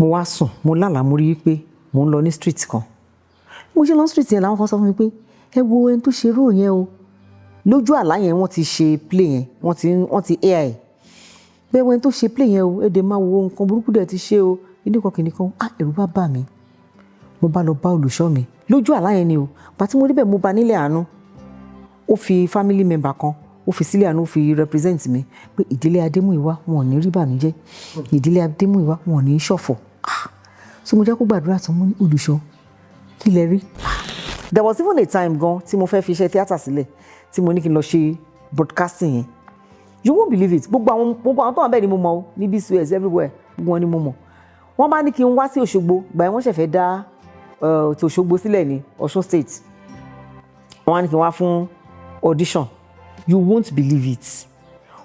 mo wá sùn mo lálàá mo rí pé mo ń lọ ní street kan mo ṣe lọ street yẹn làwọn kan sọ fún mi pé ẹ wo ẹni tó ṣe role yẹn o lójú àlá yẹn wọ́n ti ṣe play yẹn wọ́n ti AI bẹ́ẹ̀ wọ́n tó ṣe play yẹn o èdè máa wo nǹkan burúkú dẹ̀ ti ṣe o kìnìkan ẹ̀rù bá bà mí mo bá lọ bá olùṣọ́ mi lójú àlá yẹn ni o pàtí mo rí bẹ́ẹ̀ mo bá nílé àánú ó fi family member kan ó fi sílé àánú ó fi represent mi pé ìdílé Adémúyìwá wọn ò ní rí bànújẹ́ ìdílé Adémúyìwá wọn ò ní ṣọ̀fọ̀ so mo jẹ́ kó gbàdúrà tán mo ní olùṣọ́ kí lẹ rí. There was even a time gan tí mo fẹ́ fi iṣẹ́ theatre sílẹ̀ tí mo ní kí n lọ ṣe broadcasting yẹn you won't believe it gbogbo àwọn tó wà bẹ́ẹ̀ ni mo mọ̀ o ní BCS everywhere gbogbo wọn ni mo mọ̀ wọ́n bá ní kí n wá sí Òṣogbo gbà wọ́n ṣẹ̀fẹ̀ dá ti Òṣogbo sílẹ̀ ní Ọ̀ṣun state wọ́n á ní kí n wá fún audition you won't believe it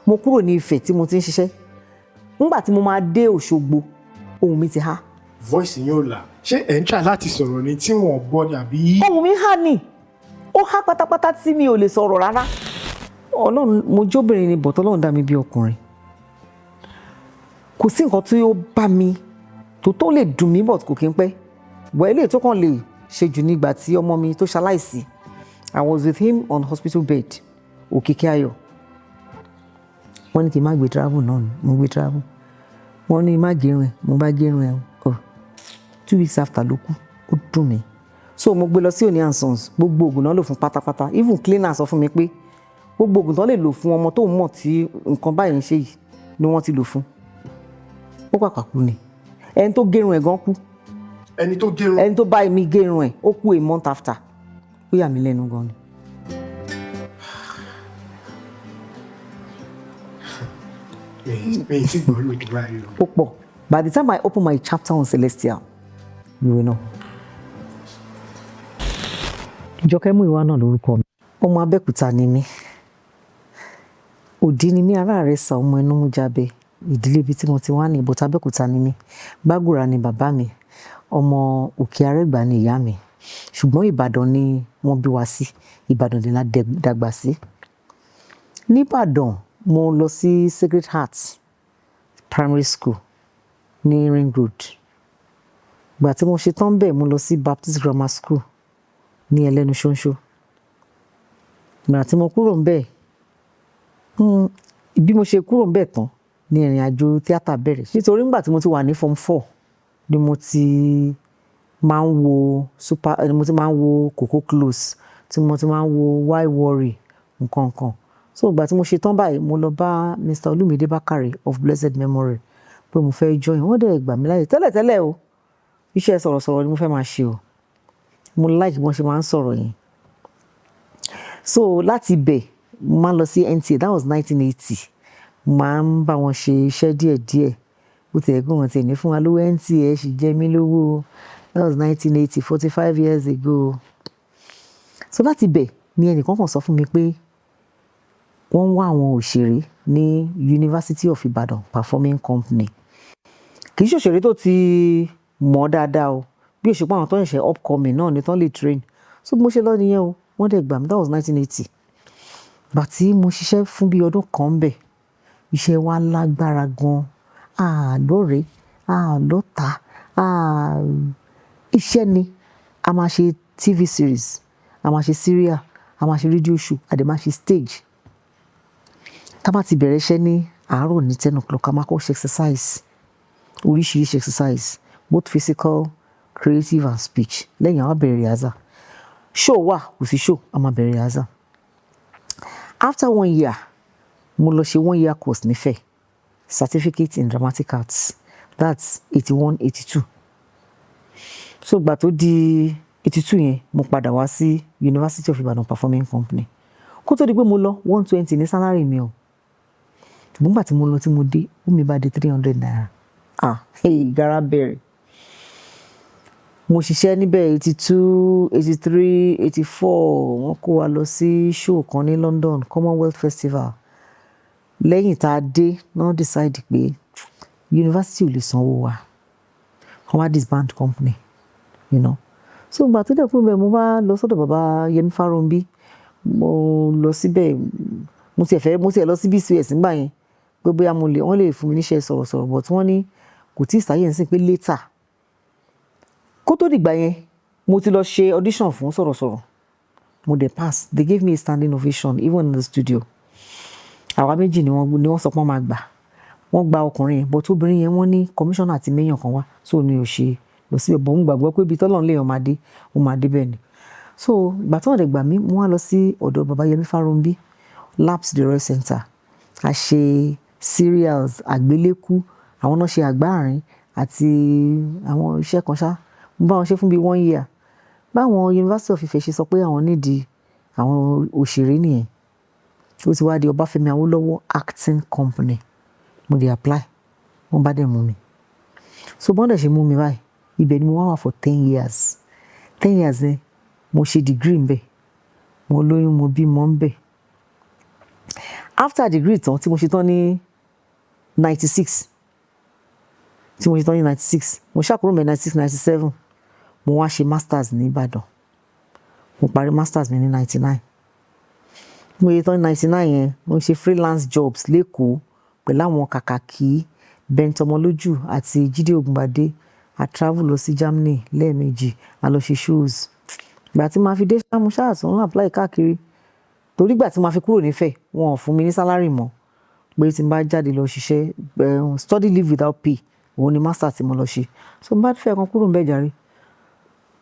mo kúrò ní Ifẹ̀ tí mo ti ń ṣiṣẹ́ nígbà tí mo máa dé Òṣogbo ohùn mi ti há. voice yín ò là ṣé ẹ̀ ń try láti sọ̀rọ̀ ni tí wọ́n gbọ́ ni àbí. ohùn mi há ni ó há pátápátá tí mi ò lè sọ̀rọ̀ rárá Ọlọ́run mo jóbìnrin ni bọ̀tọ́ Ọlọ́run dá mi bí ọkùnrin kò sí nǹkan tí ó bá mi tó lè dùn mí bọ̀t kò kí n pẹ́ wọ́n eléyìí tó kàn lè ṣe jù nígbà tí ọmọ mi tó ṣaláìsí I was with him on hospital bed Òkìkí Ayọ̀ wọ́n ní kí n má gbé travel náà ni mo gbé travel wọ́n ní má gérun ẹ̀ mo bá gérun ẹ̀ 2 weeks after ló kú ó dùn mí so mo gbé lọ sí Oni and Sons gbogbo oògùn náà lò fún pátápátá even cleaner sọ fún mi pé gbogbo oògùn tó lè lò fún ọmọ tó ń mọ̀ tí nǹkan báyìí ń ṣe yìí ni wọ́n ti lò fún ó pàpà kú ni ẹni tó gérun ẹ̀ gan kú ẹni tó bá mi gérun ẹ̀ ó kú a month after ó yà mí lẹ́nu gan ni. ó pọ̀ by the time I open my chapter on Celestial you will know. Jọkẹ́ Múyìwá náà lórúkọ mi ọmọ Abẹ́òkúta ni mí òdì ni mí ará rẹ̀ sà ọmọ ẹnu mú jábẹ́ ìdílé ibi tí mo ti wá ní ìbòtá Abẹ́òkúta ni mí Gbàgùrà ni bàbá mi ọmọ Òkè Arẹ́gbà ni ìyá mi ṣùgbọ́n Ìbàdàn ni wọ́n bí wa sí Ìbàdàn ni la dàgbà sí. Níbàdàn mo lọ sí Sacred Heart Primary School ní Ring Road gbà tí mo ṣe tán bẹ́ẹ̀ mo lọ sí Baptist Grammar School ní Ẹlẹ́nu Ṣóńṣó gbà tí mo kúrò ń bẹ́ẹ̀ bí mo ṣe kúrò ń bẹ́ẹ̀ tán ní ìrìn àjò tíátà bẹ̀rẹ̀ nítorí nígbà tí mo ti wà ní form 4 ni mo ti máa ń wo Coco Close tí mo ti máa ń wo Why Worry nǹkan so ìgbà tí mo ṣe tán báyìí mo lọ bá Mr. Olúmídé Bákàrè of blessed memory pé mo fẹ́ join wọ́n dẹ̀ gbà mí láyè tẹ́lẹ̀tẹ́lẹ̀ o iṣẹ́ sọ̀rọ̀sọ̀rọ̀ ni mo fẹ́ máa ṣe o mo like bọ́n ṣe máa ń sọ̀rọ̀ yẹn so láti ibẹ̀ mo máa ń lọ sí NTA that was 1980 máa ń bá wọn ṣe iṣẹ́ díẹ̀díẹ̀ bó ti ẹ̀gbọ́n wọn ti ní fún wa lówó NTA ṣì jẹ́ mí lówó that was 1980 45 years ago so láti ibẹ̀ ni ẹnìkan kan sọ fún mi pé wọ́n ń wá àwọn òṣèré ní University of Ibadan Performing Company kì í ṣòṣèré tó ti mọ̀ dáadáa o bí òṣèpá àwọn tó ń ṣe upcoming náà ni tán lè train so mo ṣe lọ nìyẹn o wọ́n dẹ̀ gbà mí that was 1980 bàtí mo ṣiṣẹ́ fún bí ọdún kan bẹ̀ iṣẹ́ wa lágbára gan àlọ́rẹ́ àlọ́ta iṣẹ́ ni a máa ṣe TV series a máa ṣe serial a máa ṣe radio show a dẹ̀ máa ṣe stage tá bá ti bẹ̀rẹ̀ iṣẹ́ ní àárọ̀ ní 10 o'clock a máa kọ́ ṣe exercise oríṣiríṣi exercise both physical creative and speech lẹ́yìn àwọn bẹ̀rẹ̀ rehearsal show wà kò sí show a máa bẹ̀rẹ̀ rehearsal after 1 year mo lọ ṣe 1 year course nífẹ̀ẹ́ certificate in dramatic arts that's 81-82 so gbà tó di 82 yẹn mo padà wá sí University of Ibadan Performing Company kó tó di pé mo lọ 120 ní salary mi o ṣùgbọ́n gbà tí mo lọ tí mo dé ó mi bá di 300 naira gara bẹ̀rẹ̀ mo ṣiṣẹ́ níbẹ̀ 82 83 84 wọ́n kó wa lọ sí show kan ní London Commonwealth Festival lẹ́yìn tá a dé náà decide pé university ò lè sanwó wa wọ́n wá disband company you know so ìgbà tó dẹ̀ fún mi mo bá lọ sọ́dọ̀ bàbá Yẹmí Fáròǹbí mo lọ síbẹ̀ mo tiẹ̀ lọ sí BCS nígbà yẹn pé bóyá wọ́n lè fún mi níṣẹ́ sọ̀rọ̀sọ̀rọ̀ but wọ́n ní kò tí ì sáyé ń sìn pé later kó tó dìgbà yẹn mo ti lọ ṣe audition fún sọ̀rọ̀sọ̀rọ̀ mo dẹ̀ pass, they gave me a standing ovation even in the studio. Àwa méjì ni wọ́n sọ pé wọ́n máa gbà, wọ́n gba ọkùnrin yẹn but obìnrin yẹn wọ́n ní commissioner àti mayor kan wá so ni ò ṣe lọ síbẹ̀ bọ̀ mo gbàgbọ́ pé ibi tọ́lọ́run léèyàn máa dé ó máa dé bẹ́ẹ̀ ni. So ìgbà tí wọ́n dẹ̀ gbà mí mo wá lọ sí ọ̀dọ̀ bàbá Yẹmí Fáròǹbí Labs the Royal Center, a ṣe serials àgbélékú, àwọn náà ṣe àgbáàrin àti àwọn iṣẹ́ kan ṣá, mo bá wọn ṣe fún bíi 1 year. Báwọn University of Ife ṣe sọ pé àwọn nídìí àwọn òṣèré nìyẹn, ó ti wá di Ọbáfẹ́mi Awólọ́wọ̀ Acting Company, mo dé apply, wọ́n bá dẹ̀ mú mi. So bọ́n dẹ̀ ṣe mú mi báyìí, ibẹ̀ ni mo wá wà for 10 years. 10 years ni mo ṣe degree ńbẹ̀, mo lóyún mo bímọ ńbẹ̀. After degree tán tí mo ṣe tán ní 96, mo ṣàkúrò mẹ́ 96, 97, mo wá ṣe masters ní Ìbàdàn, mo parí masters mi ní 99. Mo ṣe tán ní 99 yẹn mo ṣe freelance jobs lẹ́kọ̀ọ́ pẹ̀lú àwọn Kàkàkí, Bentomolójú àti Jídé Ògúnbádé. A travel lọ sí Germany lẹ́ẹ̀mejì, a lọ ṣe shows. Ìgbà tí màá fi dé ṣáàmù ṣáàtì wọn apply káàkiri torí ìgbà tí màá fi kúrò nífẹ̀ẹ́ wọn ò fún mi ní salary mọ́ pé tí n bá jáde lọ ṣiṣẹ́ study leave without pay òun ni master tí mo lọ ṣe. So n bá fẹ́ kan kúrò ńbẹ̀ jàre.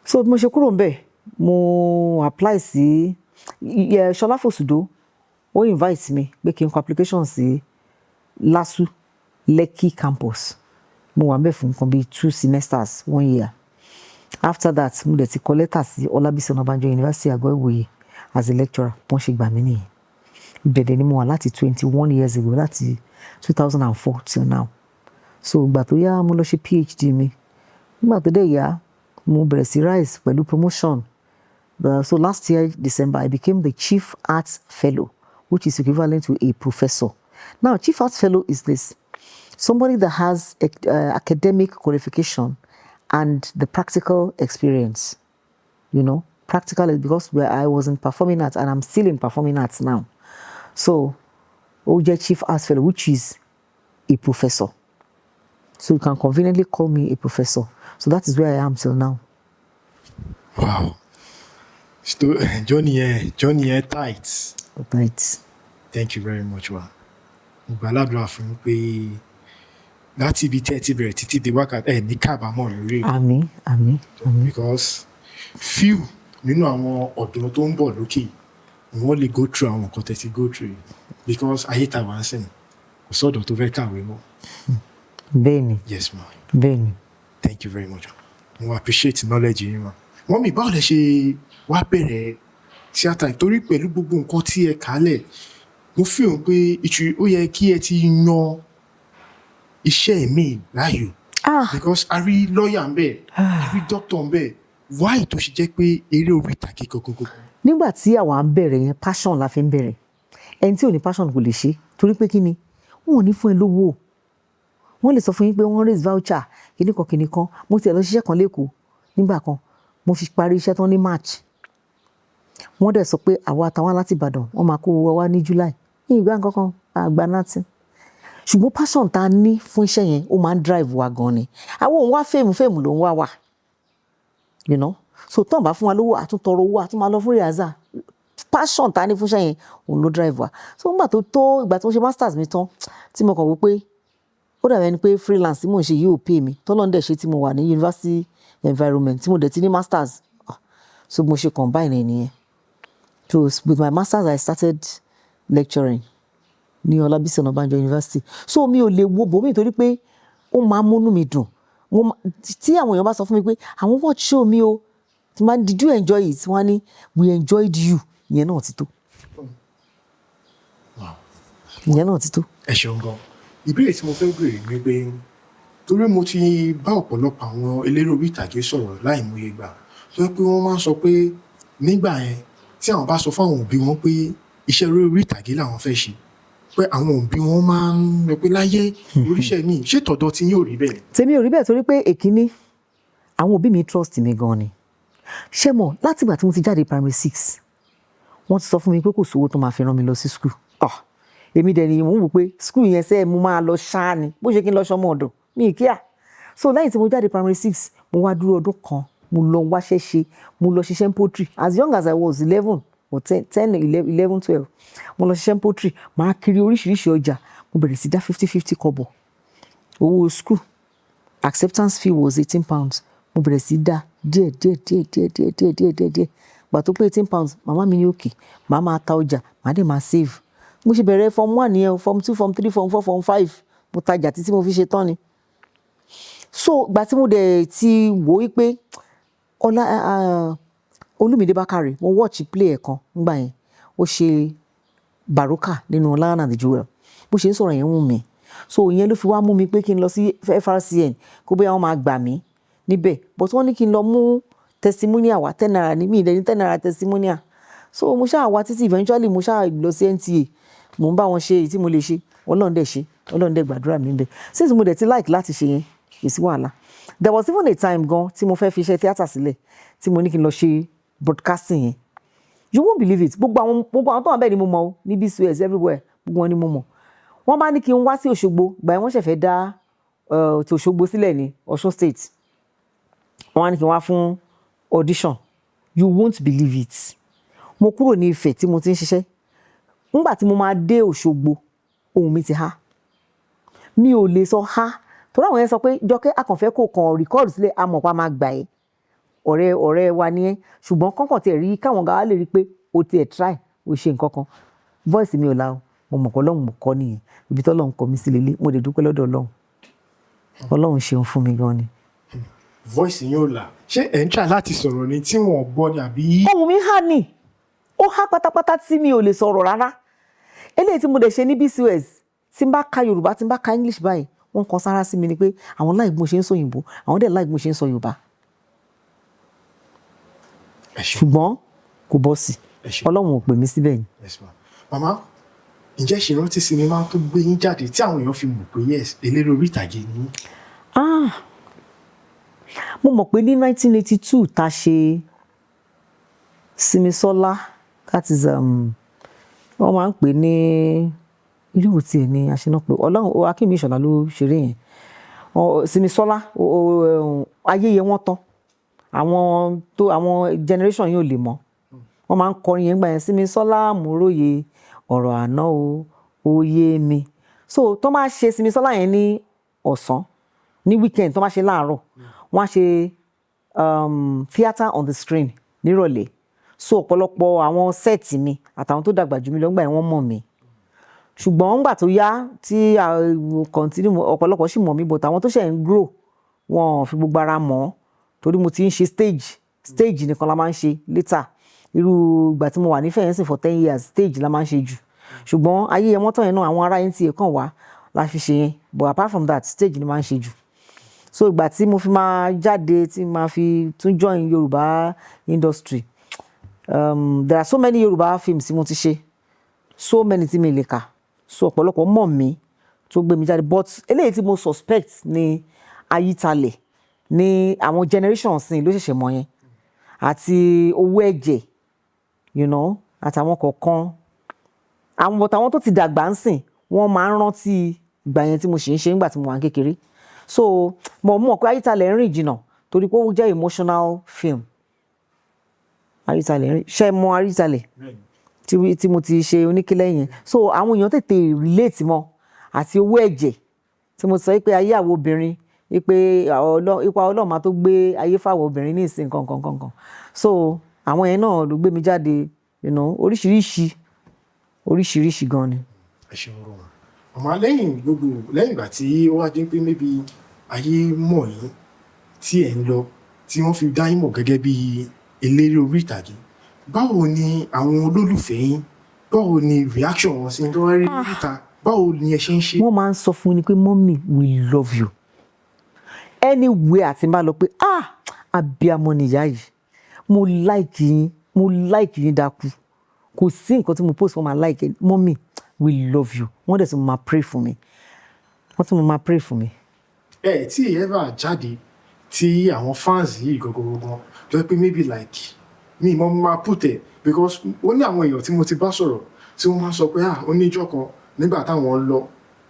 So mo ṣe kúrò ńbẹ̀ mo apply sí Ṣọlá Fòsùdó, ó invite mi pé kí n kọ application sí LASU Lekki campus. Mo wà ńbẹ̀ fún nǹkan bíi 2 semesters 1 year. After that mo dẹ̀ ti kọ lẹ́tà sí Ọlábísí Ọ̀nàbànjọ University Àgọ́ Ìwòye as a lecturer, wọ́n ṣe gbà mí nìyẹn. Ìbẹ̀dẹ̀ ni mo wà láti 21 years ago, láti 2004 till now. So ìgbà tó yá mo lọ ṣe PhD mi, nígbà tó dẹ̀ yá mo bẹ̀rẹ̀ sí rise pẹ̀lú promotion. So last year December I became the Chief Arts Fellow, which is equivalent to a professor. Now Chief Arts Fellow is this: somebody that has academic qualification and the practical experience. You know, practical is because where I was in performing arts and I'm still in performing arts now. So, Oje Chief Arts Fellow, which is a professor. So you can conveniently call me a professor. So that is where I am till now. Wow. Johnny tight. Tight. Thank you very much, wa. Mo gbàládùra fún pé láti ibi tẹ́ ti bẹ̀rẹ̀ títí dé wákàtí ní kábàámọ̀ lórí. Àmín. Because few nínú àwọn ọ̀dọ́ tó ń bọ̀ lókè wọ́n lè go through àwọn nǹkan tẹ́ ti go through because ayé ta wá ń sìn kò sọ́dọ̀ tó fẹ́ kàwé mọ́. Bẹ́ẹ̀ni. Yes ma. Bẹ́ẹ̀ni. Thank you very much. Mo appreciate knowledge yín ma. Wọ́n mi báwo lẹ ṣe wá bẹ̀rẹ̀ tíátà torí pẹ̀lú gbogbo nǹkan tí ẹ kálẹ̀ mo feel pé ó yẹ kí ẹ ti yan iṣẹ́ mi láàyò. Because a rí lọ́ọ̀yà ń bẹ̀, a rí dókítà ń bẹ̀, why tó ṣe jẹ́ pé eré orí ìtàgé kankan. Nígbà tí àwa ń bẹ̀rẹ̀ yẹn passion la fi ń bẹ̀rẹ̀, ẹni tí ò ní passion kò lè ṣe torí pé kí ni wọn ò ní fún ẹ lówó, wọ́n lè sọ fún yín pé wọ́n raise voucher kìnnìkan. Mo ti ẹ̀ lọ ṣiṣẹ́ kan lẹ́kọ̀ọ́ nígbà kan, mo fi parí iṣẹ́ tán ní March, wọ́n dẹ̀ sọ pé àwa àtàwọn láti Ìbàdàn wọ́n máa kó owó wá ní July, ní ìgbà kankan àgbà náà. Ṣùgbọ́n passion tá a ní fún iṣẹ́ yẹn ó máa ń drive wa gan ni. Àwọn òun wá fèmù ló ń wá wà, you know. So tán bá fún wa lówó àtúntọrọ owó àtúntọ́ lọ fún rìhásà, passion tá a ní fún iṣẹ́ yẹn òun ló drive wa. So ìgbà tí mo ṣe masters mi tán tí mo kàn wò pé ó dàbí ẹni pé freelance tí mò ń ṣe yìí ò pay mi, tọ́lọ́n dẹ̀ ṣe tí mo wà ní university environment tí mo dẹ̀ ti ní masters, so mo ṣe combine ẹ̀ nìyẹn. So with my masters I started lecturing ní Ọlábísí Ọ̀nàbànjọ University. So mi ò lè wo bòmí torí pé ó máa ń múnú mi dùn. Tí àwọn èèyàn bá sọ fún mi pé àwọn watch show mi o, did you enjoy it? Wọ́n á ní we enjoyed you. Ìyẹn náà ti tó. Ìyẹn náà ti tó. Ẹ ṣeun gan. Ìbéèrè tí mo fẹ́ béèrè ni pé torí mo ti bá ọ̀pọ̀lọpọ̀ àwọn eléré orí ìtàgé sọ̀rọ̀ láìmọye ìgbà tó yẹ pé wọ́n máa ń sọ pé nígbà yẹn tí àwọn bá sọ fún àwọn òbí wọn pé iṣẹ́ orí ìtàgé làwọn fẹ́ ṣe pé àwọn òbí wọn máa ń rò pé láyé oríṣẹ́ mi ṣé tọ̀dọ̀ tí yóò rí bẹ́ẹ̀. Tèmi ò rí bẹ́ẹ̀ torí pé èkíní àwọn òbí mi trust mi gan ni. Ṣé mọ̀ láti ìgbà tí mo ti jáde primary 6 wọ́n ti sọ fún mi pé kò sówó tó máa fi rán mi lọ sí school. Èmi dẹ̀ ni mo ń wò pé school yẹn sẹ́ẹ̀ mo máa lọ ṣáá ni bó ṣe kí n lọ ṣọmọ ọ̀dọ̀ mi kíá. so lẹ́yìn tí mo jáde primary 6 mo wá dúró ọdún kan mo lọ wáṣẹ́ ṣe mo lọ ṣiṣẹ́ poultry as young as I was 11 or 10 11 12 mo lọ ṣiṣẹ́ poultry máa kiri oríṣiríṣi ọjà mo bẹ̀rẹ̀ sí dá 50 kọ́bọ̀ owó school acceptance fee was 18 pounds mo bẹ̀rẹ̀ sí dá díẹ̀ gbà tó pé 18 pounds màmá mi ní òkè màá máa ta ọjà màá dẹ̀ máa save mo ṣe bẹ̀rẹ̀ form 1 yẹn form 2 form 3 form 4 form 5 mo tajà títí mo fi ṣe tán ni so gbà tí mo dẹ̀ ti wò ó pé Olúmídé Bákàrè mo watch play ẹ̀ kan nígbà yẹn ó ṣe Baroka nínú Lion and the Jewel bó ṣe ń sọ̀rọ̀ yẹn wù mí so ìyẹn ló fi wá mú mi pé kí n lọ sí FRCN kó bóyá wọ́n máa gbà mí níbẹ̀ but wọ́n ní kí n lọ mú testimonial wá 10 naira ní mí ìdẹ́ni 10 naira testimonial so mo ṣáà wá títí eventually mo ṣáà lọ sí NTA mo ń bá wọn ṣe èyí tí mo lè ṣe Ọlọ́run dẹ̀ gbàdúrà mi níbẹ̀ since mo dẹ̀ ti like láti ṣe yẹn kì í sí wàhálà there was even a time gan tí mo fẹ́ fi iṣẹ́ theatre sílẹ̀ tí mo ní kí n lọ ṣe broadcasting yẹn you won't believe it gbogbo àwọn tó wà bẹ́ẹ̀ ni mo mọ̀ ní BCS everywhere gbogbo wọn ni mo mọ̀ wọ́n bá ní kí n wá sí Òṣogbo gbà yẹn wọ́n ṣẹ̀fẹ̀ dá ti Òṣogbo sílẹ̀ ní Ọ̀ṣun state wọ́n wá ní kí n wá fún audition you won't believe it mo kúrò ní Ifẹ̀ tí mo ti ń ṣiṣẹ́ nígbà tí mo máa dé Òṣogbo ohùn mi ti há mi ò lè sọ há torí àwọn yẹn sọ pé Jọkẹ́ akànfẹ́ kò kàn record sílẹ̀ amọ̀pá máa gbà ẹ́ ọ̀rẹ́ wa ni ẹ́ ṣùgbọ́n kọ́kàn tiẹ̀ rí káwọn gàá lè rí pé o tiẹ̀ try o ṣe nǹkan kan voice mi ò la o mo mọ̀ pé Ọlọ́run mo kọ́ nìyẹn ibi tí Ọlọ́run kọ́ mi sí lélẹ̀ mo lè dúpẹ́ lọ́dọ̀ Ọlọ́run ṣeun fún mi gan ni. voice yín ò là ṣé ẹ̀ ń try láti sọ̀rọ̀ ni tí wọ́n gbọ́ ni àbí. ohùn mi há ni ó há pátápátá tí mi ò lè sọ̀rọ̀ rárá eléyìí tí mo dẹ̀ ṣe ní BCS tí n bá ka Yorùbá tí n bá ka English báyìí wọ́n kan sára sí mi ni pé àwọn like mo ṣe ń sọ òyìnbó àwọn dẹ̀ like mo ṣe ń sọ Yorùbá ṣùgbọ́n kò bọ́ sí Ọlọ́run ò pè mí síbẹ̀ ni. màmá ǹjẹ́ ṣe rántí sinimá tó gbé yín jáde tí àwọn èèyàn fi mọ̀ pé yes eléré orí ìtàgé ni. mo mọ̀ pé ní 1982 ta ṣe Simisola that is wọ́n máa ń pè ní ilé ìwò tiẹ̀ ní aṣínà pé Ọlọ́run Akínmi Ìṣọ̀lá ló ṣeré yẹn Simisola ayé yẹ wọ́n tán àwọn generation yóò lè mọ̀ wọ́n máa ń kọrin yẹn gbà yẹn Simisola múróye ọ̀rọ̀ àná ó yé mi so tó máa ṣe Simisola yẹn ní ọ̀sán ní weekend tó máa ṣe láàárọ̀ wọ́n á ṣe theatre on the screen nírọ̀lẹ́ so ọ̀pọ̀lọpọ̀ àwọn sẹ́ẹ̀tì mi àtàwọn tó dàgbà jù mí lọ gbà yẹn wọ́n mọ̀ mí ṣùgbọ́n ńgbà tó yá tí continue ọ̀pọ̀lọpọ̀ sì mọ̀ mí but àwọn tó ṣẹ̀ ń grow wọn ò fi gbogbo ara mọ̀ torí mo ti ń ṣe stage nìkan la máa ń ṣe later irú ìgbà tí mo wà ní fẹ̀yìntì for 10 years stage la máa ń ṣe jù ṣùgbọ́n ayé ẹ̀ mọ́tò yẹn náà àwọn ará NTA kàn wá la fi ṣe yẹn but apart from that stage ni máa ń ṣe jù so ìgbà tí mo fi máa jáde tí máa fi tún join Yorùbá industry there are so many Yorùbá films tí mo ti ṣe so many tí mi lè kà so ọ̀pọ̀lọpọ̀ mọ̀ mí tó gbé mi jáde but eléyìí tí mo suspect ni Ayítalẹ̀ ní àwọn generation sin ló ṣẹ̀ṣẹ̀ mọ̀ yẹn àti owó ẹ̀jẹ̀ àtàwọn kọ̀ọ̀kan àwọn tó ti dàgbà ń sìn wọ́n máa ń rántí ìgbà yẹn tí mo ṣì ń ṣe nígbà tí mo wà ní kékeré so mo mọ̀ pé Ayítalẹ̀ ń rìn jìnnà torí pé ó jẹ́ emotional film Ayítalẹ̀ ṣe mọ̀ Ayítalẹ̀ tí mo ti ṣe oníkílẹ̀ yẹn so àwọn èèyàn tètè relate mọ́ àti owó ẹ̀jẹ̀ tí mo sọ pé ayé àwọn obìnrin pé ipa Ọlọ́run máa tó gbé ayé fáwọn obìnrin ní ìsìn kankan so àwọn yẹn náà ló gbé mi jáde oríṣiríṣi gan ni. ẹ ṣeun rọrùn ọmọ lẹ́yìn ìgbà tí ó wá dé pé maybe ayé mọ̀ yín tí ẹ̀ ń lọ tí wọ́n fi dá yín mọ̀ gẹ́gẹ́ bí eléré orí ìtàgé báwo ni àwọn olólùfẹ́ yín báwo ni reaction wọn sí tó rí níta báwo ni ẹ ṣe ń ṣe. wọ́n máa ń sọ fún ni pé mọ́mì we love you anywhere àti máa lọ pé abiyamọ nìyá yìí mo like yín dákú kò sí nǹkan tí mo post wọ́n máa like mọ́mì we love you wọ́n dẹ̀ tún máa pray fún mi tí ever jáde tí àwọn fans yìí gangan tó pé maybe like mi mo máa put it because ó ní àwọn èèyàn tí mo ti bá sọ̀rọ̀ tí wọ́n máa sọ pé ó ní ìjọ́ kan nígbà táwọn lọ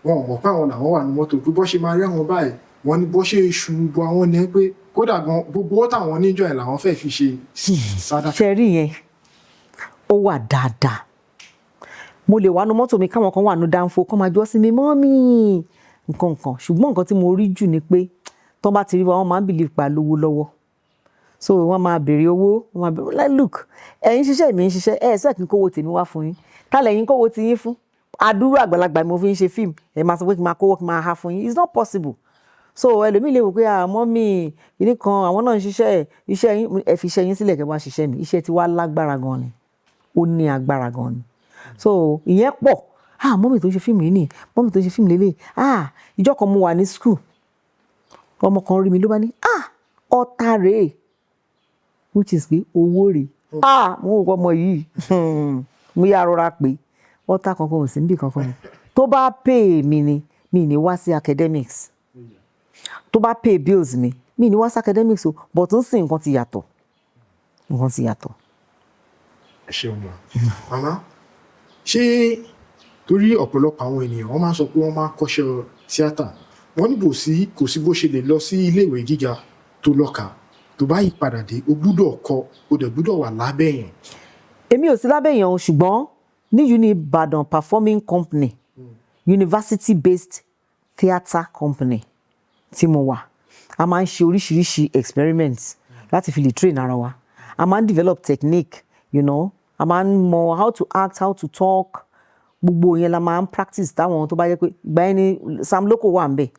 wọn ò mọ̀ pé àwọn làwọn wà ní mọ́tò pé bọ́ ṣe máa rí àwọn báyìí wọ́n ní bó ṣe ṣùgbọ́n àwọn ní pé kódà gan gbogbo owó táwọn níjọ ẹ̀ làwọn fẹ́ fi ṣe sádà. ṣe rí yẹn ó wà dáadáa. Mo lè wà nú mọ́tò mi káwọn kan wà nú dánfó kọ́ máa jọ́ sí mi mọ́mì nǹkan ṣùgbọ́n nǹkan tí mo rí jù ni pé tó bá ti rí wa wọ́n máa ń bìlì pa lówó lọ́wọ́, so wọ́n máa béèrè owó, wọ́n máa béèrè like look ẹ̀yin ṣiṣẹ́ èmi ń ṣiṣẹ́ ṣe kí n kówó tèmi wá fún yín, tálẹ̀ yín kówó ti yín fún àdúrà àgbàlagbà mo fi ń ṣe fíìmù ẹ máa sọ pé kí n máa kówó kí n máa há fún yín, it's not possible. So ẹlòmíì lè wò pé mọ́mì kìíní kan àwọn náà ń ṣiṣẹ́ iṣẹ́ yín ẹ fi iṣẹ́ yín sílẹ̀ kẹ́ wá ṣiṣẹ́ mi, iṣẹ́ ti wá lágbára gan ni, ó ní agbára gan ni. So ìyẹn pọ̀ mọ́mì tó ń ṣe fíìmù yìí ni mọ́mì tó ń ṣe fíìmù lélẹ̀ ìjọ kan mo wà ní school ọmọ kan rí mi ló bá ní ọ̀tá rèé which is pé owó rèé mo wò ọmọ yìí mo yà rọra pé ọ̀tá kankan ò sí níbì kankan tó bá pay mi ni mi ní wá sí academics tó bá pay bills mi ní wá sí academics o but ń sìn nǹkan ti yàtọ̀. ẹ ṣeun màmá ṣé torí ọ̀pọ̀lọpọ̀ àwọn ènìyàn wọ́n máa ń sọ pé wọ́n máa ń kọ́ṣẹ́ tíátà wọ́n ní kò sí bó ṣe lè lọ sí iléèwé gíga tó lọ́ka tó bá yí padà dé o gbúdọ̀ kọ́ o dẹ̀ gbúdọ̀ wà lábẹ́ yẹn. Èmi ò sí lábẹ́ yẹn o ṣùgbọ́n ní Ibadan performing company university based theatre company tí mo wà a máa ń ṣe oríṣiríṣi experiments láti fi lè train ara wa, a máa ń develop technique a máa ń mọ how to act, how to talk, gbogbo yẹn la máa ń practice táwọn tó bá yẹ pé ìgbà yẹn ni Sam Loko wà ń bẹ̀,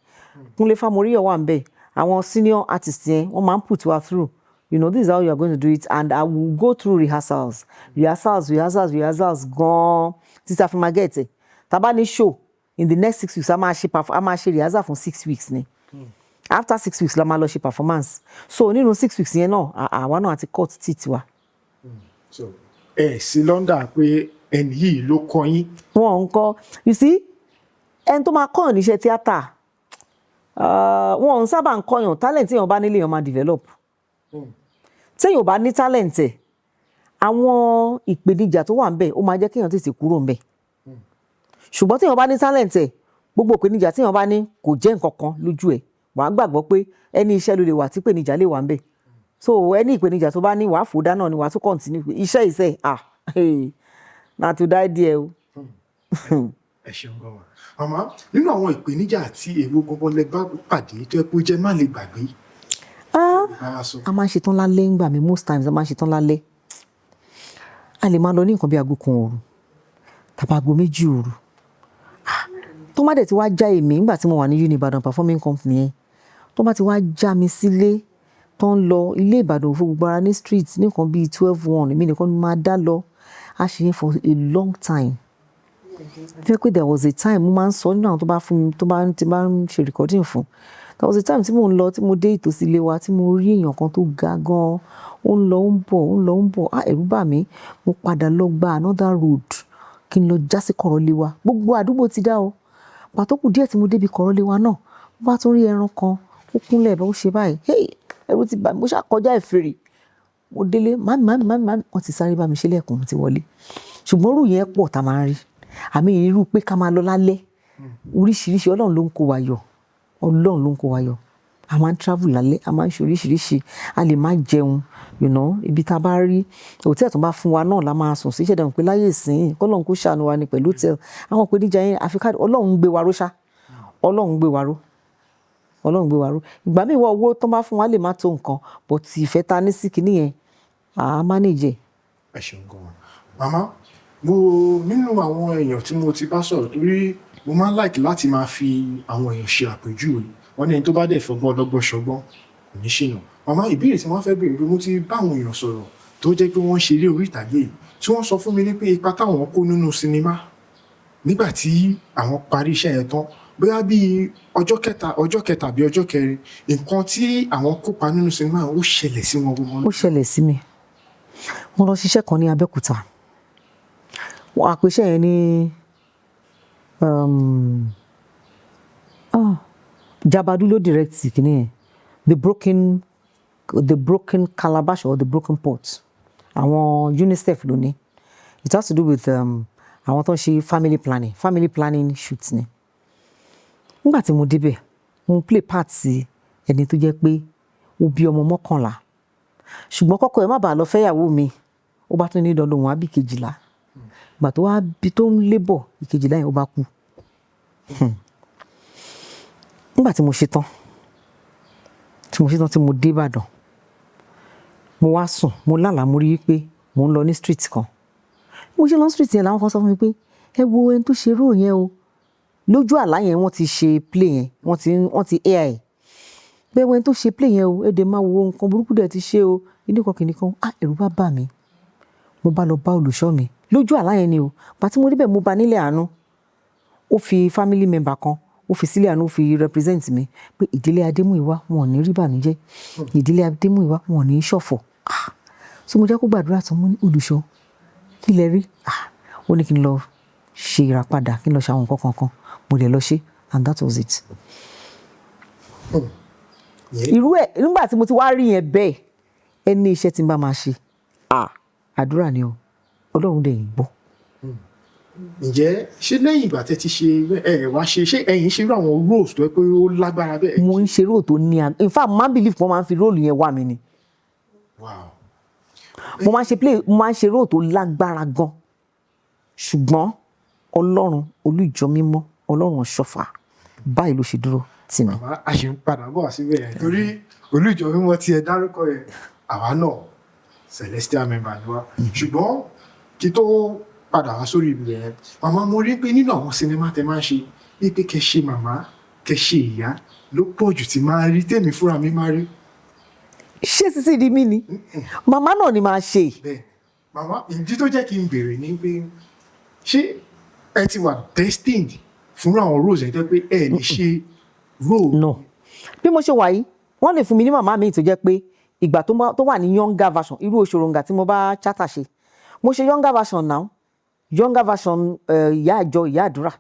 Kúnlé Fámoríyọ̀ wà ń bẹ̀, àwọn senior artists yẹn wọ́n máa ń put wa through this is how you are going to do it and I will go through rehearsals gan títí a fi máa get ẹ̀ tá bá ní show in the next 6 weeks a máa ṣe rehearsal fún 6 weeks ni after 6 weeks la máa lọ ṣe performance so nínú 6 weeks yẹn náà àwa náà àti cut teeth wa. So sí London pé ẹni yìí ló kọ́ yín. Wọ́n ń kọ́ you see ẹni tó máa kọ́yàn níṣẹ́ tíátà wọn ò sábà ń kọ́yàn talent èèyàn bá nílé èèyàn máa develop téèyàn bá ní talent ẹ̀ àwọn ìpèníjà tó wà ń bẹ̀ ó máa jẹ́ kéèyàn tètè kúrò ń bẹ̀ ṣùgbọ́n téèyàn bá ní talent ẹ̀ gbogbo ìpèníjà téèyàn bá ní kò jẹ́ nǹkan kan lójú ẹ̀ wàá gbàgbọ́ pé ẹni iṣẹ́ ló lè wà tí ìpèníjà lè wà ń bẹ̀ so ẹni ìpèníjà tó bá ní wàá fò dáná ni wàá tún continue iṣẹ́ na to die there o. ẹ ṣeun gan-an màmá nínú àwọn ìpèníjà àti èrò gbogbo lẹ bá pàdé tó ẹ kó jẹ má lè gbàgbé. a máa ń ṣetán lálẹ́ ńgbà mi most times a máa ń ṣetán lálẹ́ a lè máa lọ ní nǹkan bí aago 1 òru tàbí aago 2 òru tó má dẹ̀ ti wá já èmi nígbà tí mo wà ní Ìbàdàn performing company yẹn tó bá ti wá já mi sílé tó ń lọ ilé Ìbàdàn fún gbogbo ara ní street ní nǹkan bíi 12-1 èmi nìkan ni máa dá lọ a ṣe yẹn for a long time. Fẹ́ pé there was a time mo máa ń sọ nínú àwọn tó bá fún mi tó bá ń ṣe recording fún there was a time tí mò ń lọ tí mo dé ìtòsí ilé wa tí mo rí èèyàn kan tó ga gan ó ń lọ ó ń bọ̀ ẹ̀rù bà mí mo padà lọ gba another road kí n lọ já sí kọ̀rọ̀lé wa gbogbo àdúgbò ti dá o pàtó kù díẹ̀ tí mo débi kọ̀rọ̀lé wa náà mo bá tún rí ẹran kan ó kúnlẹ̀ bá ó ṣe báyìí ẹ̀rù ti bà mí mo ṣàkọjá ìfèrè mo délé màmí wọ́n ti sáré bá mi ṣe lẹ́ẹ̀kan ti wọlé ṣùgbọ́n rú yẹn pọ̀ tá máa ń rí àmì irú pé ká máa lọ lálẹ́ oríṣiríṣi Ọlọ́run ló ń kó wa yọ a máa ń travel lálẹ́ a máa ń ṣe oríṣiríṣi a lè má jẹun ibi tá a bá rí hòtẹ́ẹ̀lì tó bá fún wa náà la máa sùn sí ìṣẹ̀dá pé láyé ìsìn kọ́lọ́run kó ṣàánú wa ní pẹ̀lú hòtẹ́ẹ̀lì àwọn ìpèníjà yẹn àfikà Ọlọ́run ń gbé wa ró ṣá Ọlọ́run gbé wa ró ìgbà míì wọ owó tó bá fún wa lè má tó nǹkan but ìfẹ́ ta ní sí kinní yẹn à á manage. ẹ ṣeun gan-an màmá mo nínú àwọn èèyàn tí mo ti bá sọ̀rọ̀ torí mo máa ń like láti máa fi àwọn èèyàn ṣe àpèjúwe wọn ní ẹni tó bá dẹ̀ fọgbọ́n ọlọ́gbọ́n ṣọgbọ́n kò ní ṣìnà màmá ìbéèrè tí wọ́n fẹ́ béèrè pé mo ti bá àwọn èèyàn sọ̀rọ̀ tó jẹ́ pé wọ́n ṣeré orí ìtàgé yìí tí wọ́n sọ fún mi ní pé ipa táwọn kó nínú sinimá nígbà tí àwọn parí iṣẹ́ yẹn tán bóyá bíi ọjọ́ kẹta àbí ọjọ́ kẹrin nǹkan tí àwọn kópa nínú sinimá ó ṣẹlẹ̀ sí wọn gbogbo. ó ṣẹlẹ̀ sí mi mo lọ ṣiṣẹ́ kan ní Abẹ́òkúta àpèṣẹ yẹn ní Jabadu ló direct kìíní yẹn the broken calabash or the broken pot àwọn UNICEF ló ní it has to do with àwọn tó ń ṣe family planning shoot ni nígbà tí mo débẹ̀ mo play part sí ẹni tó jẹ́ pé ó bí ọmọ 11 ṣùgbọ́n kọ́kọ́ ẹ̀ má bàa lọ fẹ́yàwó mi ó bá tún ní dandan òun á bí 12 ìgbà tó wá bí tó ń lébọ̀ 12 yẹn ó bá kú. Nígbà tí mo ṣe tán tí mo dé Ìbàdàn mo wá sùn mo lálàá mo rí pé mo ń lọ ní street kan mo ṣe lọ street yẹn làwọn kan sọ fún mi pé ẹ wo ẹni tó ṣe role yẹn o lójú àlá yẹn wọ́n ti ṣe play yẹn wọ́n ti AI pé ẹni tó ṣe play yẹn o ẹ dẹ̀ máa wo nǹkan burúkú dẹ̀ ti ṣe o kìnìkan ẹ̀rù bá bà mí mo bá lọ bá olùṣọ́ mi lójú àlá yẹn ni o pàtí mo débẹ̀ mo bá nílé àánú ó fi family member kan ó fi sílé àánú ó fi represent mi pé ìdílé Adémúyìwá wọn ò ní rí ìbànújẹ́ ìdílé Adémúyìwá wọn ò ní ṣọ̀fọ̀ so mo jẹ́ kó gbàdúrà tán mo ní olùṣọ́ kí lẹ rí ó ní kí n lọ ṣe ìràpadà kí n lọ ṣe àwọn nǹkan kankan mo lè lọ ṣe and that was it. Irú ẹ̀ nígbà tí mo ti wá rí yẹn bẹ́ẹ̀ ẹni iṣẹ́ tí n bá máa ṣe àdúrà ni o Ọlọ́run dẹ̀ ń gbọ́. Ǹjẹ́ ṣé lẹ́yìn ìgbà tẹ́ ti ṣe wá ṣe ṣé ẹ̀yin ṣe irú àwọn roles tó yẹ pé ó lágbára bẹ́ẹ̀? Mo ń ṣe role tó ní in fact man believe wọ́n máa ń fi role yẹn wá mi ni. Wow. Mo máa ń ṣe role tó lágbára gan ṣùgbọ́n Ọlọ́run olùjọ mímọ́ Ọlọ́run ọ̀ṣọ́fà báyìí ló ṣe dúró tì mí. Màmá a ṣe ń padà bọ̀ wá síbẹ̀ yẹn torí olùjọ mímọ́ tí ẹ dárúkọ yẹn àwa náà celestial member ni wá ṣùgbọ́n kí tó padà wá sórí ibi yẹn màmá mo rí pé nínú àwọn sinimá tẹ máa ń ṣe bí pé kẹ́ ṣe màmá kẹ́ ṣe ìyá ló pọ̀ jù tí máa rí tèmi fúnra mi máa rí. Ṣé sísí di mí ni màmá náà ni máa ṣe. Bẹ́ẹ̀ màmá ìdí tó jẹ́ kí n béèrè ni pé ṣé ẹ ti wà destined fún àwọn roles ẹ̀ tẹ́ pé ẹ lè ṣe role. No bí mo ṣe wà yìí wọ́n lè fún mi ní màmá mi tó jẹ́ pé ìgbà tó wà ní younger version irú Òṣòròǹgà tí mo bá chata ṣe mo ṣe younger version now younger version ìyá àjọ ìyá àdúrà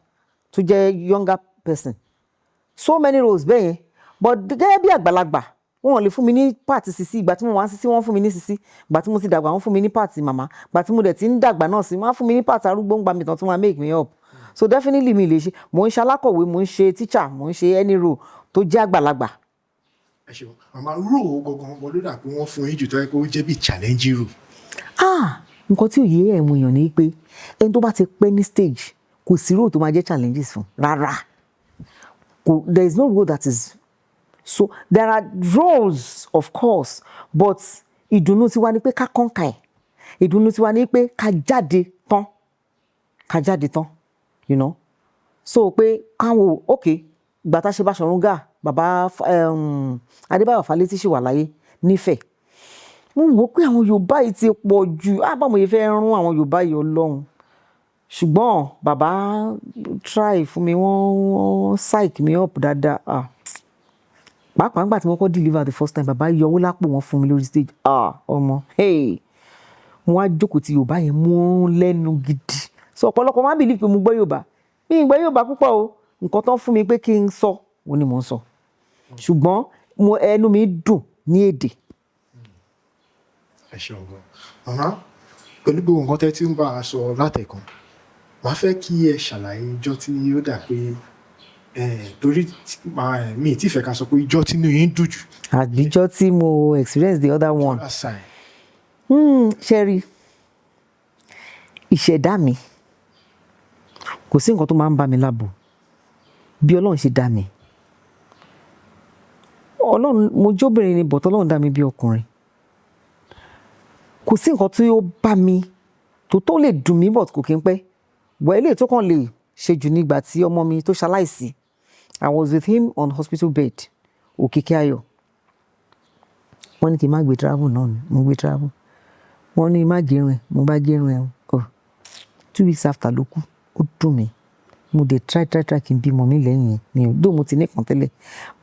tó jẹ́ younger person so many roles bẹ́ẹ̀ yẹn but gẹ́gẹ́ bí àgbàlagbà wọn lè fún mi ní part sisi ìgbà tí mo wá sisi wọ́n fún mi ní sisi ìgbà tí mo ti dàgbà wọ́n fún mi ní part màmá ìgbà tí mo dẹ̀ ti ń dàgbà náà sí wọ́n á fún mi ní part arúgbó ń gba mi tán tí wọ́n á make me up so definitely mi lè ṣe mò ń ṣe alákọ̀wé mò ń ṣe teacher mò ń ṣe any role tó jẹ́ àgbàlagbà. Ẹ ṣeun màmá role gangan wọn ló dà pé wọ́n fún yín jù tó yẹ kó jẹ́ bí challenge role. Nǹkan tí òye ẹ̀ mú èèyàn ni pé ẹni tó bá ti pẹ́ ní stage kò sí role tó máa jẹ́ challenges fún rárá there is no role that is so there are roles of course but ìdùnnú tiwa ni pé ká kọ́ńkà ẹ̀ ìdùnnú tiwa ni pé ká jáde tán you know so pé káwọn okay ìgbà tá a ṣe Báṣọ̀run Gáà bàbá Adébáyọ̀ Fálétí ṣì wà láyé nífẹ̀ẹ́ mo wò pé àwọn Yorùbá yìí ti pọ̀ jù báwo yẹn fẹ́ rún àwọn Yorùbá yìí Ọlọ́run ṣùgbọ́n bàbá try fún mi wọ́n psych me up dáadáa pàápàá nígbà tí wọ́n kọ́ deliver the first time bàbá yọ owó lápò wọn fún mi lórí stage ọmọ wọn á jókòó ti Yorùbá yẹn mú lẹ́nu gidi so ọ̀pọ̀lọpọ̀ máa ń believe pé mo gbọ́ Yorùbá mi ì gbọ́ Yorùbá púpọ̀ o nǹkan tó ń fún mi pé kí n sọ òun ni mò ń sọ ṣùgbọ́n ẹnu mi dùn ní èdè. Ẹ ṣeun gan màmá pẹ̀lú gbogbo nǹkan tẹ́ tí ń bá a sọ látẹ̀kàn màá fẹ́ kí ẹ ṣàlàyé ijọ́ tí ó dà pé torí mi ti fẹ́ ká sọ pé ijọ́ tí inú yín dùn jù. Àbíjọ́ tí mo experience the other one. Ṣe rí ìṣẹ̀dá mi kò sí nǹkan tó máa ń bá mi lábo bí Ọlọ́run ṣe dá mi Ọlọ́run mo jóbìnrin ni but Ọlọ́run dá mi bí ọkùnrin kò sí nǹkan tí ó bá mi tó lè dùn mí but kò kí n pẹ́ wẹ́ẹ́lẹ̀ tó kàn lè ṣe jù nígbà tí ọmọ mi tó ṣaláìsí I was with him on hospital bed Òkìkí Ayọ̀ wọ́n ní kí n má gbé travel náà ni mo gbé travel wọ́n ní má gérun ẹ̀ mo bá gérun ẹ̀ 2 weeks after ló kú ó dùn mí mo dé try kí n bímọ mi lẹ́yìn mi ò dó mo ti nìkan tẹ́lẹ̀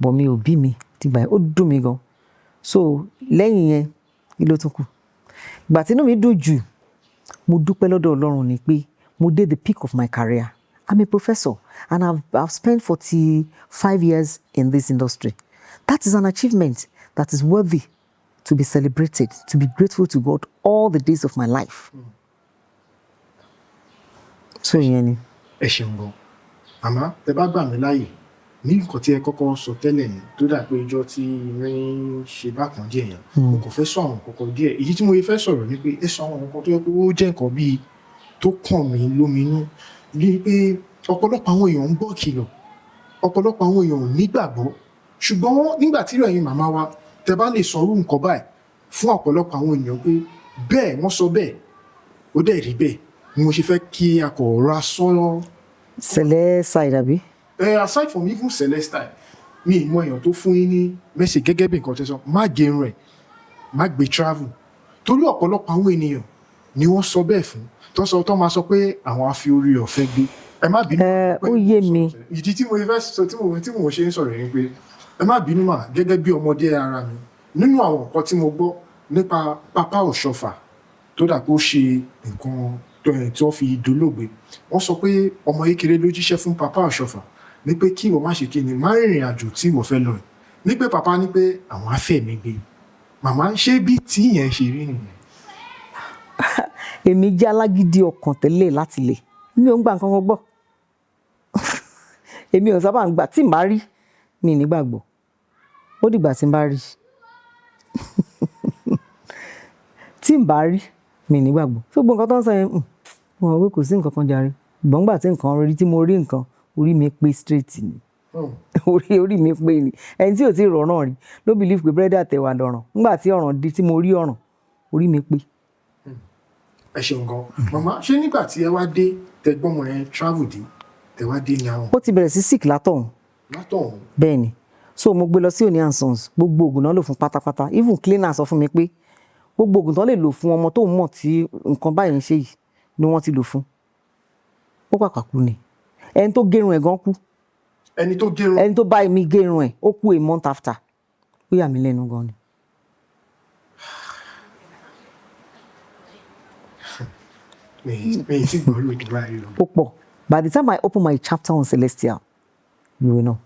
bọ̀ mi ò bí mi tìgbà yẹn ó dùn mí gan so lẹ́yìn yẹn kí ló tún kù ìgbà tí inú mi dùn jù mo dúpẹ́ lọ́dọ̀ Ọlọ́run ni pé mo dé the peak of my career I'm a professor and I've spent 45 years in this industry. That is an achievement that is worthy to be celebrated, to be grateful to God all the days of my life. So ìyẹn ni. Ẹ ṣeun gan màmá tẹ́ bá gbà mí láàyè ní nǹkan tí ẹ kọ́kọ́ sọ tẹ́lẹ̀ yẹn tó dà pé ìjọ tí irin ṣe bákan díẹ̀ yẹn mo kàn fẹ́ sọ àwọn kọ̀ọ̀kan díẹ̀ èyí tí mo fẹ́ sọ̀rọ̀ ni pé ẹ sọ àwọn nǹkan tó yẹ pé ó jẹ́ nǹkan bíi tó kàn mí lóminú ní pé ọ̀pọ̀lọpọ̀ àwọn èèyàn ń gbọ́ kìlọ̀ ọ̀pọ̀lọpọ̀ àwọn èèyàn ò nígbàgbọ́ ṣùgbọ́n nígbà tí ìròyìn màmá wa tẹ bá lè sọ irú nǹkan báyìí fún ọ̀pọ̀lọpọ̀ àwọn èèyàn pé bẹ́ẹ̀ wọ́n sọ bẹ́ẹ̀ ó dẹ̀ rí bẹ́ẹ̀ ni mo ṣe fẹ́ kí a kò ra sọ́rọ́. Sẹ̀lẹ̀ side àbí. Aside from even Celestine mi ìmọ̀ èèyàn tó fún yín ní mẹ́sẹ̀ gẹ́gẹ́ bí nǹkan tẹ́sán má gẹrun ẹ̀ má gbé travel torí ọ̀pọ̀lọpọ̀ àwọn ènìyàn ni wọ́n sọ bẹ́ẹ̀ fún tó máa sọ pé àwọn á fi orí ọ̀fẹ́ gbé ẹ má bínú. Ó yé mi. ìdí tí mo fẹ́ sọ tí mo ṣe ń sọ̀rọ̀ yẹn pé ẹ má bínú mà gẹ́gẹ́ bí ọmọdé ara mi nínú àwọn nǹkan tí mo gbọ́ nípa Papa Ọ̀ṣọ́fà tó dà pé ó ṣe nǹkan tí wọ́n fi dolóògbé wọ́n sọ pé ọmọ kékeré ló jíṣẹ́ fún Papa Ọ̀ṣọ́fà ní pé kí ìwọ má ṣe kí ni má rìnrìn àjò tí ìwọ fẹ́ lọ ẹ̀ ní pé pàpá ní pé àwọn afẹ́ mi gbé màmá ṣé bí tí yẹn ṣe rí nìyẹn. Èmi jẹ́ alágídí ọkàn tẹ́lẹ̀ láti lè mi ò ń gbà nǹkan kan gbọ́ èmi ò sábà ń gbà tí n bá rí mi nígbàgbọ́ ó dìgbà tí n bá rí tí n bá rí mi nígbàgbọ́ tó gbọ́ nǹkan tó ń sọ yẹn wọn ò wí kò sí nǹkan kan jàre ìgbọ́n gbà tí nǹkan rí tí mo rí nǹkan orí mi pé straight ni orí mi pé ni ẹni tí ò tí ì rọ̀ràn rí ló believe pé búrẹ́dì àtẹ̀wà dọ̀ràn nígbà tí ọ̀ràn di tí mo rí ọ̀ràn orí mi pé. ẹ ṣeun gan màmá ṣé nígbà tí ẹ wá dé tẹgbọ́n yẹn travel dé tẹ wá dé ní àwọn. ó ti bẹ̀rẹ̀ sí sick látọ̀hún. Bẹ́ẹ̀ ni so mo gbé lọ sí Oni and Sons gbogbo oògùn náà lò fún pátápátá even cleaner sọ fún mi pé gbogbo oògùn tó lè lò fún ọmọ tó ń mọ̀ tí nǹkan báyìí ń ṣe yìí ni wọ́n ti lò fún ó pàpà kú ni ẹni tó gérun ẹ̀ gan kú. ẹni tó bá mi gérun ẹ̀ ó kú a month after ó yà mí lẹ́nu gan ni. mi ti gbọ́ lóògùn báyìí lọ. ó pọ̀ by the time I open my chapter on Celestial you will know.